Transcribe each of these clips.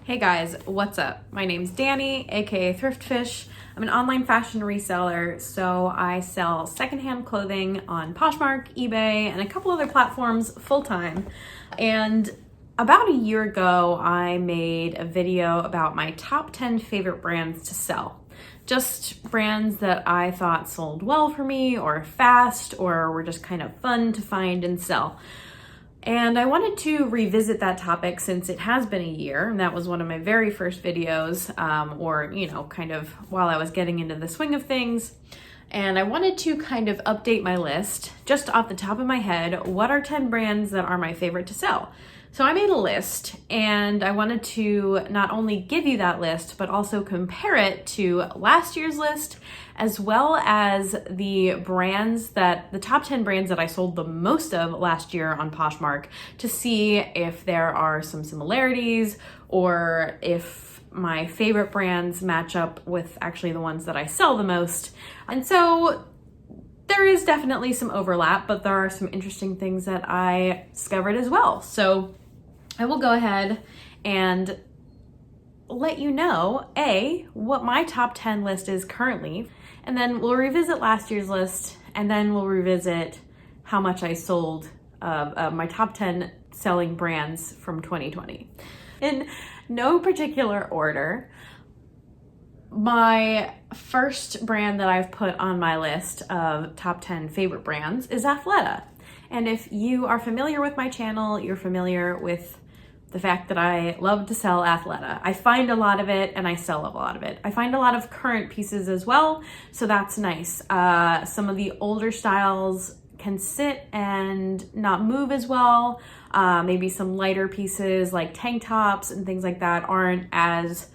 Hey guys, what's up? My name's Danny, aka Thriftfish. I'm an online fashion reseller, so I sell secondhand clothing on Poshmark, eBay, and a couple other platforms full-time. And about a year ago, I made a video about my top 10 favorite brands to sell. Just brands that I thought sold well for me, or fast, or were just kind of fun to find and sell. And I wanted to revisit that topic since it has been a year, and that was one of my very first videos, kind of while I was getting into the swing of things. And I wanted to kind of update my list, just off the top of my head, what are 10 brands that are my favorite to sell? So I made a list, and I wanted to not only give you that list, but also compare it to last year's list, as well as the top 10 brands that I sold the most of last year on Poshmark, to see if there are some similarities or if my favorite brands match up with actually the ones that I sell the most. And so there is definitely some overlap, but there are some interesting things that I discovered as well. So I will go ahead and let you know, what my top 10 list is currently, and then we'll revisit last year's list, and then we'll revisit how much I sold of my top 10 selling brands from 2020. In no particular order, my first brand that I've put on my list of top 10 favorite brands is Athleta. And if you are familiar with my channel, you're familiar with the fact that I love to sell Athleta. I find a lot of it and I sell a lot of it. I find a lot of current pieces as well, so that's nice. Some of the older styles can sit and not move as well. Maybe some lighter pieces like tank tops and things like that aren't as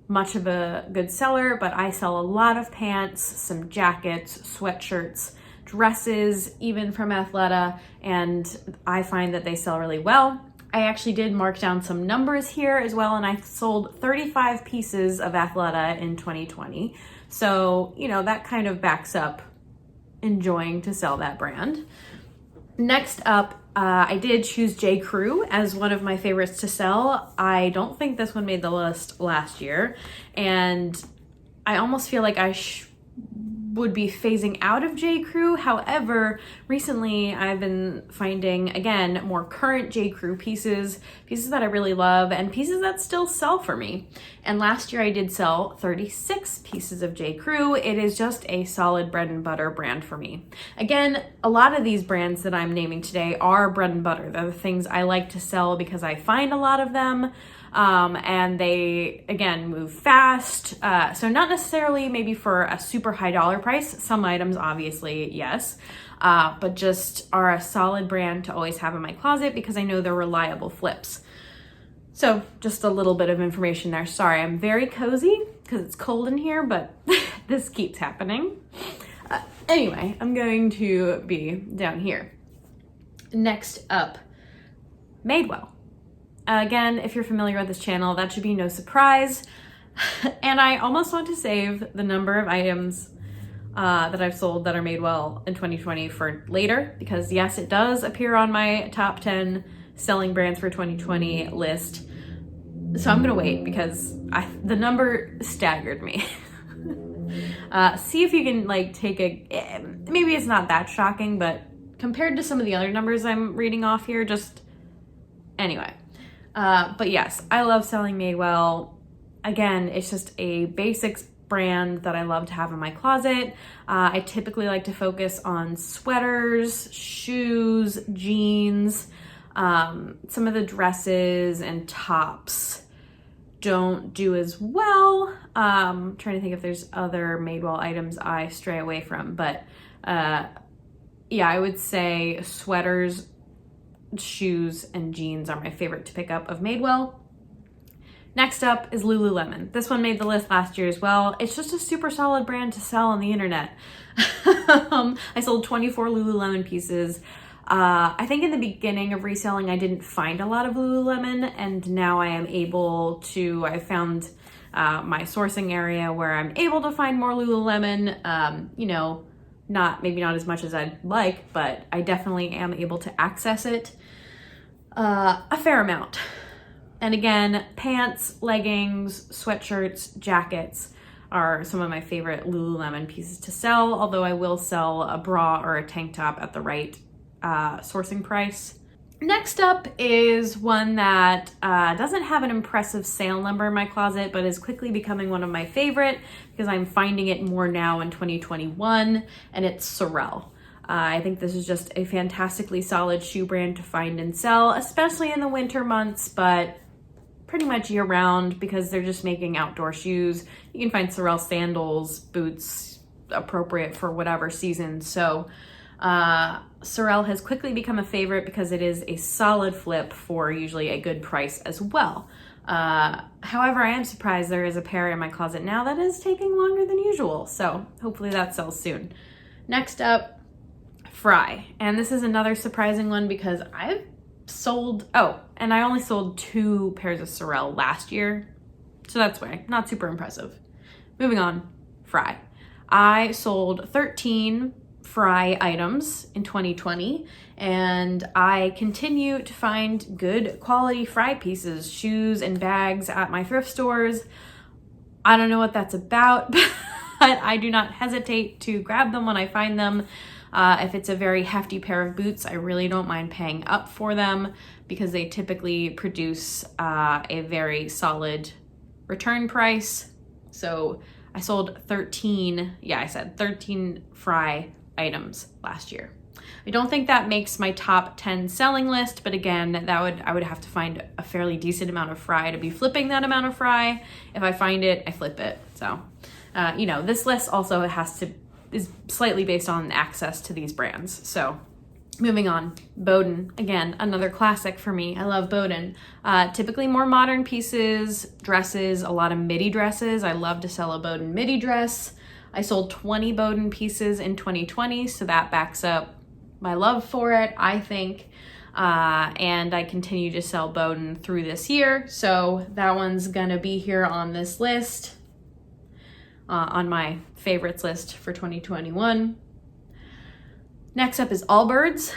much of a good seller, but I sell a lot of pants, some jackets, sweatshirts, dresses, even from Athleta, and I find that they sell really well. I actually did mark down some numbers here as well, and I sold 35 pieces of Athleta in 2020. So, that kind of backs up enjoying to sell that brand. Next up, I did choose JCrew as one of my favorites to sell. I don't think this one made the list last year, and I almost feel like I would be phasing out of JCrew. However, recently I've been finding, again, more current JCrew pieces that I really love, and pieces that still sell for me. And last year I did sell 36 pieces of JCrew. It is just a solid bread and butter brand for me. Again, a lot of these brands that I'm naming today are bread and butter. They're the things I like to sell because I find a lot of them. And they, again, move fast. So not necessarily maybe for a super high dollar price. Some items, obviously, yes. But just are a solid brand to always have in my closet because I know they're reliable flips. So just a little bit of information there. Sorry, I'm very cozy because it's cold in here, but this keeps happening. Anyway, I'm going to be down here. Next up, Madewell. Again, if you're familiar with this channel, that should be no surprise. And I almost want to save the number of items that I've sold that are Madewell in 2020 for later, because yes, it does appear on my top 10 selling brands for 2020 list. So I'm gonna wait because the number staggered me. See if you can maybe it's not that shocking, but compared to some of the other numbers I'm reading off here, anyway. But yes, I love selling Madewell. Again, it's just a basics brand that I love to have in my closet. I typically like to focus on sweaters, shoes, jeans. Some of the dresses and tops don't do as well. I'm trying to think if there's other Madewell items I stray away from, but yeah, I would say sweaters, shoes, and jeans are my favorite to pick up of Madewell. Next up is Lululemon. This one made the list last year as well. It's just a super solid brand to sell on the internet. I sold 24 Lululemon pieces. I think in the beginning of reselling, I didn't find a lot of Lululemon, and now I am able to. I found my sourcing area where I'm able to find more Lululemon. Maybe not as much as I'd like, but I definitely am able to access it a fair amount. And again, pants, leggings, sweatshirts, jackets are some of my favorite Lululemon pieces to sell, although I will sell a bra or a tank top at the right sourcing price. Next up is one that doesn't have an impressive sale number in my closet, but is quickly becoming one of my favorite because I'm finding it more now in 2021, and it's Sorel. I think this is just a fantastically solid shoe brand to find and sell, especially in the winter months, but pretty much year round because they're just making outdoor shoes. You can find Sorel sandals, boots, appropriate for whatever season. So Sorel has quickly become a favorite because it is a solid flip for usually a good price as well. However, I am surprised there is a pair in my closet now that is taking longer than usual. So hopefully that sells soon. Next up, Frye. And this is another surprising one because I've sold, and I only sold 2 pairs of Sorel last year. So that's why, not super impressive. Moving on, Frye. I sold 13 Frye items in 2020, and I continue to find good quality Frye pieces, shoes and bags at my thrift stores. I don't know what that's about, but I do not hesitate to grab them when I find them. If it's a very hefty pair of boots, I really don't mind paying up for them because they typically produce a very solid return price. So I sold 13 Frye items last year. I don't think that makes my top 10 selling list, but again, I would have to find a fairly decent amount of Frye to be flipping that amount of Frye. If I find it, I flip it. So, this list also is slightly based on access to these brands. So moving on, Boden. Again, another classic for me. I love Boden. Typically more modern pieces, dresses, a lot of midi dresses. I love to sell a Boden midi dress. I sold 20 Boden pieces in 2020, so that backs up my love for it, I think. And I continue to sell Boden through this year. So that one's gonna be here on this list. On my favorites list for 2021. Next up is Allbirds.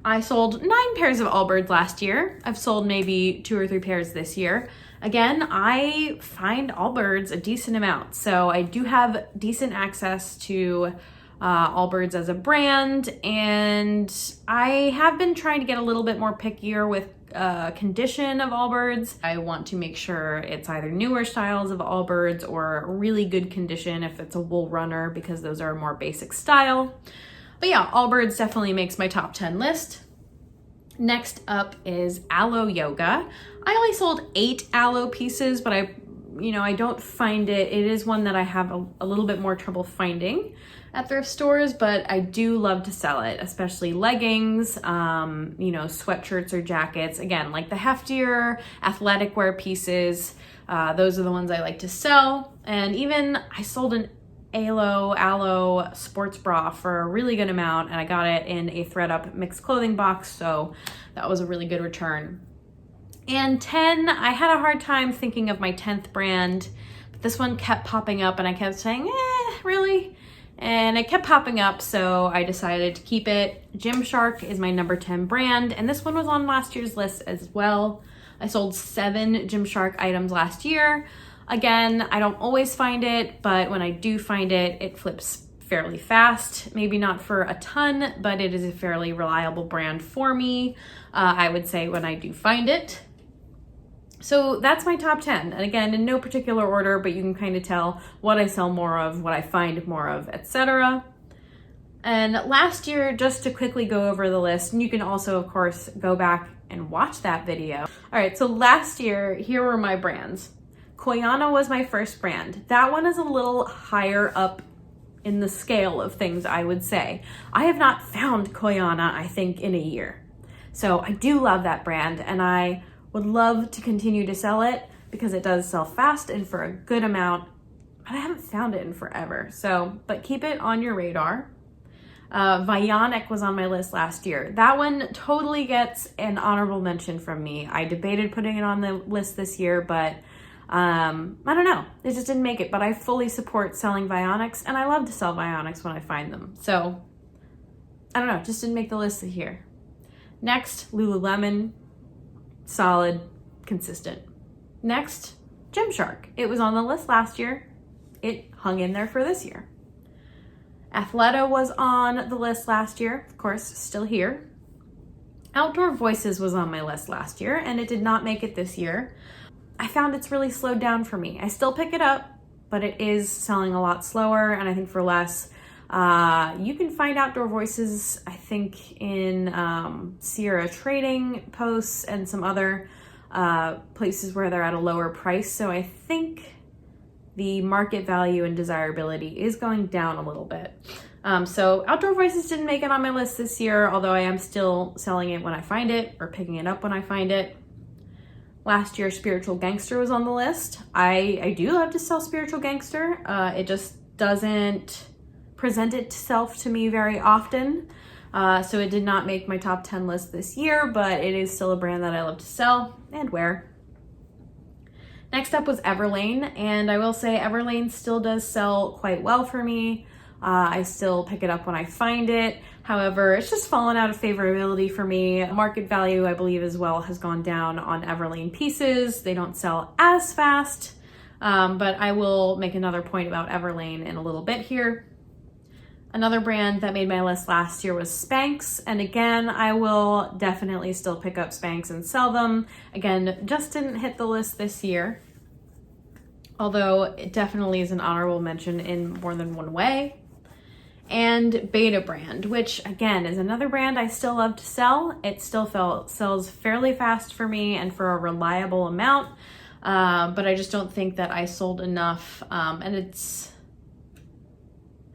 I sold 9 pairs of Allbirds last year. I've sold maybe 2 or 3 pairs this year. Again, I find Allbirds a decent amount. So I do have decent access to Allbirds as a brand, and I have been trying to get a little bit more pickier with condition of Allbirds. I want to make sure it's either newer styles of Allbirds or really good condition if it's a wool runner, because those are a more basic style. But yeah, Allbirds definitely makes my top 10 list. Next up is Aloe Yoga. I only sold 8 Aloe pieces, but I don't find it. It is one that I have a little bit more trouble finding at thrift stores, but I do love to sell it, especially leggings, sweatshirts or jackets. Again, like the heftier athletic wear pieces, those are the ones I like to sell. And even I sold an Aloe sports bra for a really good amount, and I got it in a ThredUp mixed clothing box, so that was a really good return. And 10, I had a hard time thinking of my 10th brand, but this one kept popping up and I kept saying, really? And it kept popping up, so I decided to keep it. Gymshark is my number 10 brand, and this one was on last year's list as well. I sold 7 Gymshark items last year. Again, I don't always find it, but when I do find it, it flips fairly fast. Maybe not for a ton, but it is a fairly reliable brand for me, I would say, when I do find it. So that's my top 10. And again, in no particular order, but you can kind of tell what I sell more of, what I find more of, etc. And last year, just to quickly go over the list, and you can also, of course, go back and watch that video. All right, so last year, here were my brands. Koiana was my first brand. That one is a little higher up in the scale of things, I would say. I have not found Koiana, I think, in a year. So I do love that brand, and I would love to continue to sell it because it does sell fast and for a good amount, but I haven't found it in forever. So, but keep it on your radar. Vionic was on my list last year. That one totally gets an honorable mention from me. I debated putting it on the list this year, but I don't know. It just didn't make it, but I fully support selling Vionics, and I love to sell Vionics when I find them. So, I don't know, just didn't make the list here. Next, Lululemon. Solid, consistent. Next, Gymshark. It was on the list last year. It hung in there for this year. Athleta was on the list last year, of course, still here. Outdoor Voices was on my list last year, and it did not make it this year. I found it's really slowed down for me. I still pick it up, but it is selling a lot slower, and I think for less. You can find Outdoor Voices, I think, in Sierra Trading posts and some other places where they're at a lower price. So I think the market value and desirability is going down a little bit. So Outdoor Voices didn't make it on my list this year, although I am still selling it when I find it or picking it up when I find it. Last year, Spiritual Gangster was on the list. I do love to sell Spiritual Gangster. It just doesn't present itself to me very often. So it did not make my top 10 list this year, but it is still a brand that I love to sell and wear. Next up was Everlane, and I will say Everlane still does sell quite well for me. I still pick it up when I find it. However, it's just fallen out of favorability for me. Market value, I believe, as well has gone down on Everlane pieces. They don't sell as fast, but I will make another point about Everlane in a little bit here. Another brand that made my list last year was Spanx, and again, I will definitely still pick up Spanx and sell them. Again, just didn't hit the list this year, although it definitely is an honorable mention in more than one way. And Beta brand, which again is another brand I still love to sell. It still sells fairly fast for me and for a reliable amount, but I just don't think that I sold enough, and it's,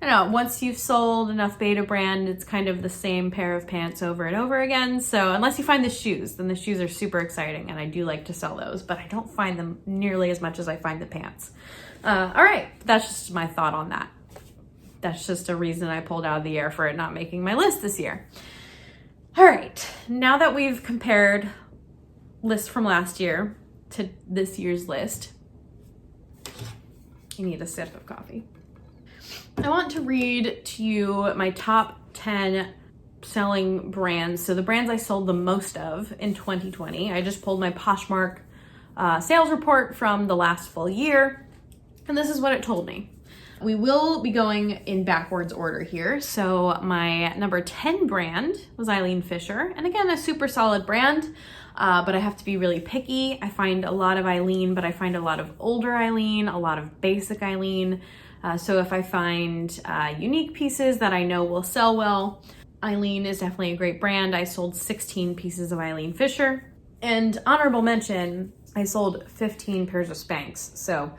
I don't know, once you've sold enough Beta brand, it's kind of the same pair of pants over and over again. So unless you find the shoes, then the shoes are super exciting, and I do like to sell those, but I don't find them nearly as much as I find the pants. All right, that's just my thought on that. That's just a reason I pulled out of the air for it not making my list this year. All right, now that we've compared lists from last year to this year's list, you need a sip of coffee. I want to read to you my top 10 selling brands. So the brands I sold the most of in 2020. I just pulled my Poshmark sales report from the last full year, and this is what it told me. We will be going in backwards order here. So my number 10 brand was Eileen Fisher. And again, a super solid brand, but I have to be really picky. I find a lot of Eileen, but I find a lot of older Eileen, a lot of basic Eileen. So if I find unique pieces that I know will sell well, Eileen is definitely a great brand. I sold 16 pieces of Eileen Fisher. And honorable mention, I sold 15 pairs of Spanx. So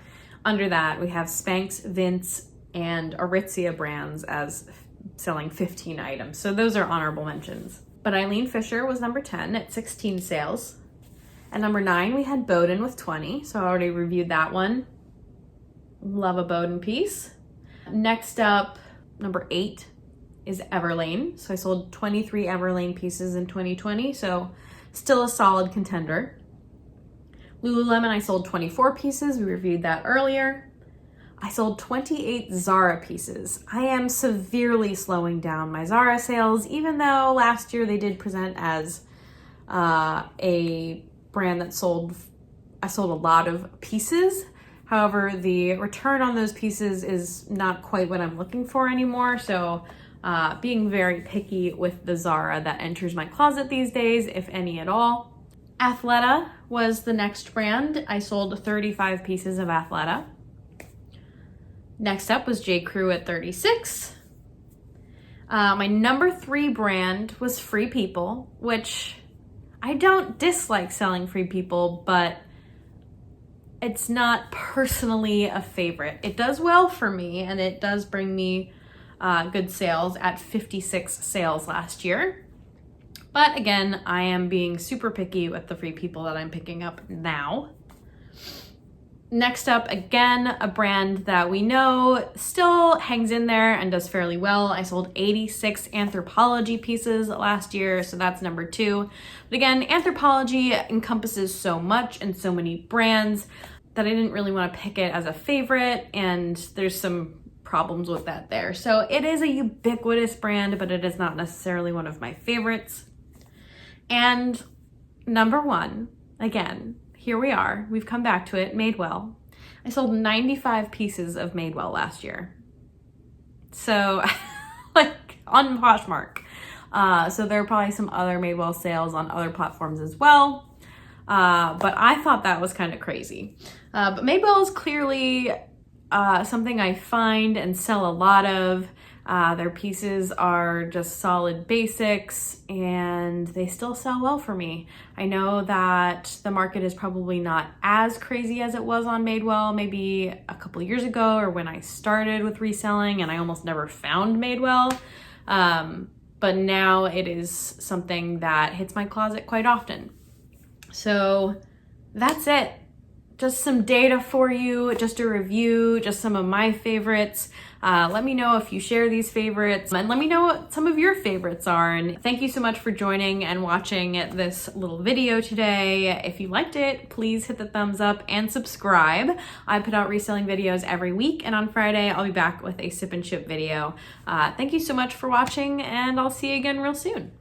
under that, we have Spanx, Vince, and Aritzia brands as selling 15 items. So those are honorable mentions. But Eileen Fisher was number 10 at 16 sales. At number 9, we had Boden with 20. So I already reviewed that one. Love a Boden piece. Next up, number 8 is Everlane. So I sold 23 Everlane pieces in 2020. So still a solid contender. Lululemon, I sold 24 pieces. We reviewed that earlier. I sold 28 Zara pieces. I am severely slowing down my Zara sales, even though last year they did present as a brand that I sold a lot of pieces. However, the return on those pieces is not quite what I'm looking for anymore. So being very picky with the Zara that enters my closet these days, if any at all. Athleta was the next brand. I sold 35 pieces of Athleta. Next up was JCrew at 36. My number 3 brand was Free People, which I don't dislike selling Free People, but it's not personally a favorite. It does well for me, and it does bring me good sales at 56 sales last year. But again, I am being super picky with the Free People that I'm picking up now. Next up, again, a brand that we know still hangs in there and does fairly well. I sold 86 Anthropologie pieces last year, so that's number 2. But again, Anthropologie encompasses so much and so many brands that I didn't really want to pick it as a favorite, and there's some problems with that there. So it is a ubiquitous brand, but it is not necessarily one of my favorites. And number 1, again, here we are. We've come back to it, Madewell. I sold 95 pieces of Madewell last year. So, like, on Poshmark. So there are probably some other Madewell sales on other platforms as well. But I thought that was kind of crazy. But Madewell is clearly something I find and sell a lot of. Their pieces are just solid basics and they still sell well for me. I know that the market is probably not as crazy as it was on Madewell maybe a couple years ago or when I started with reselling and I almost never found Madewell. But now it is something that hits my closet quite often. So that's it. Just some data for you, just a review, just some of my favorites. Let me know if you share these favorites and let me know what some of your favorites are. And thank you so much for joining and watching this little video today. If you liked it, please hit the thumbs up and subscribe. I put out reselling videos every week, and on Friday, I'll be back with a sip and ship video. Thank you so much for watching, and I'll see you again real soon.